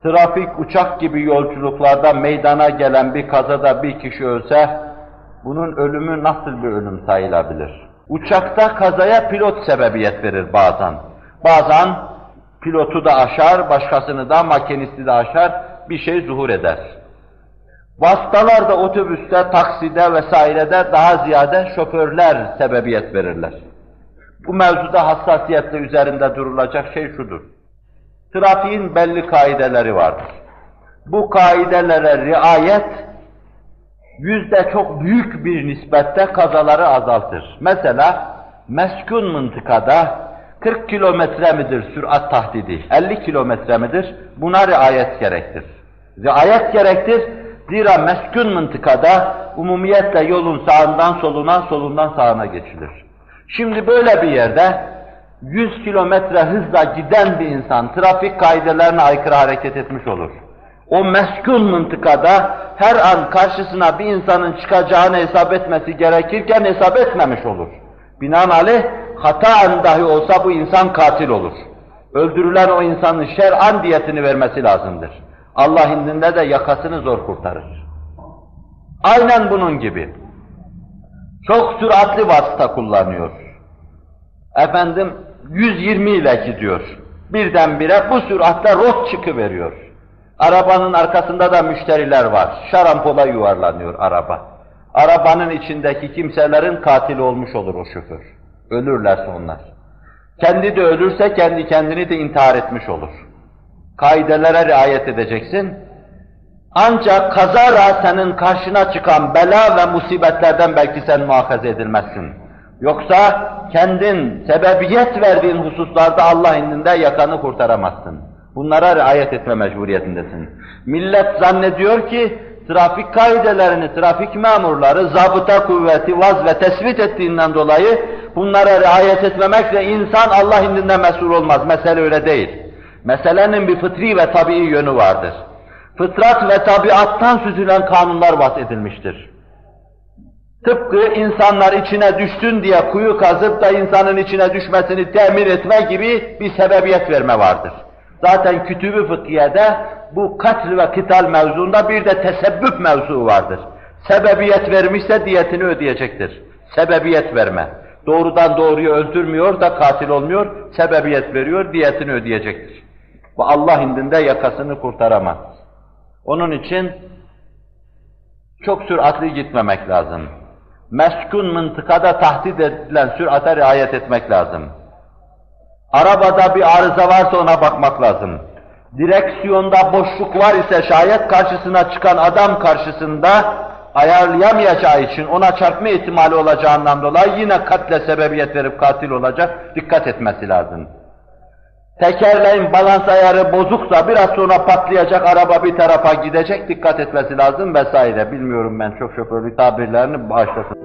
Trafik, uçak gibi yolculuklarda meydana gelen bir kazada bir kişi ölse, bunun ölümü nasıl bir ölüm sayılabilir? Uçakta kazaya pilot sebebiyet verir bazen. Bazen pilotu da aşar, başkasını da, makinisti de aşar, bir şey zuhur eder. Vasıtalarda, otobüste, takside vesairede daha ziyade şoförler sebebiyet verirler. Bu mevzuda hassasiyetle üzerinde durulacak şey şudur. Trafiğin belli kaideleri vardır. Bu kaidelere riayet, çok büyük bir nispette kazaları azaltır. Mesela, meskun mıntıkada 40 kilometre midir sürat tahdidi, 50 kilometre midir? Buna riayet gerektir. Riayet gerektir, zira meskun mıntıkada umumiyetle yolun sağından soluna, solundan sağına geçilir. Şimdi böyle bir yerde 100 kilometre hızla giden bir insan trafik kaidelerine aykırı hareket etmiş olur. O meskun mıntıkada her an karşısına bir insanın çıkacağını hesap etmesi gerekirken hesap etmemiş olur. Binaenaleyh hataen dahi olsa bu insan katil olur. Öldürülen o insanın şer'an diyetini vermesi lazımdır. Allah indinde de yakasını zor kurtarır. Aynen bunun gibi. Çok süratli vasıta kullanıyor. 120 ile gidiyor. Birdenbire bu süratle rot çıkıveriyor. Arabanın arkasında da müşteriler var. Şarampola yuvarlanıyor araba. Arabanın içindeki kimselerin katili olmuş olur o şoför. Ölürlerse onlar. Kendi de ölürse kendi kendini de intihar etmiş olur. Kaidelere riayet edeceksin. Ancak kazara senin karşına çıkan bela ve musibetlerden belki sen muhafaza edilmezsin. Yoksa kendin sebebiyet verdiğin hususlarda Allah indinde yakanı kurtaramazsın. Bunlara riayet etme mecburiyetindesin. Millet zannediyor ki trafik kaidelerini trafik memurları zabıta kuvveti vaz ve tespit ettiğinden dolayı bunlara riayet etmemekle insan Allah indinde mesul olmaz. Mesele öyle değil. Meselenin bir fıtri ve tabii yönü vardır. Fıtrat ve tabiattan süzülen kanunlar bahsedilmiştir. Tıpkı insanlar içine düşsün diye kuyu kazıp da insanın içine düşmesini temin etme gibi bir sebebiyet verme vardır. Zaten kütüb-ü fıkhiyede bu katl ve kıtal mevzuunda bir de tesebbüp mevzu vardır. Sebebiyet vermişse diyetini ödeyecektir. Sebebiyet verme. Doğrudan doğruyu öldürmüyor da katil olmuyor, sebebiyet veriyor, diyetini ödeyecektir. Bu Allah indinde yakasını kurtaramaz. Onun için çok süratli gitmemek lazım. Meskun mıntıkada tahdit edilen sürate riayet etmek lazım. Arabada bir arıza varsa ona bakmak lazım. Direksiyonda boşluk var ise şayet karşısına çıkan adam karşısında ayarlayamayacağı için ona çarpma ihtimali olacağından dolayı yine katle sebebiyet verip katil olacak, dikkat etmesi lazım. Tekerleğin balans ayarı bozuksa biraz sonra patlayacak, araba bir tarafa gidecek, dikkat etmesi lazım vesaire. Bilmiyorum ben, çok şoförlük tabirlerini bağışlasın.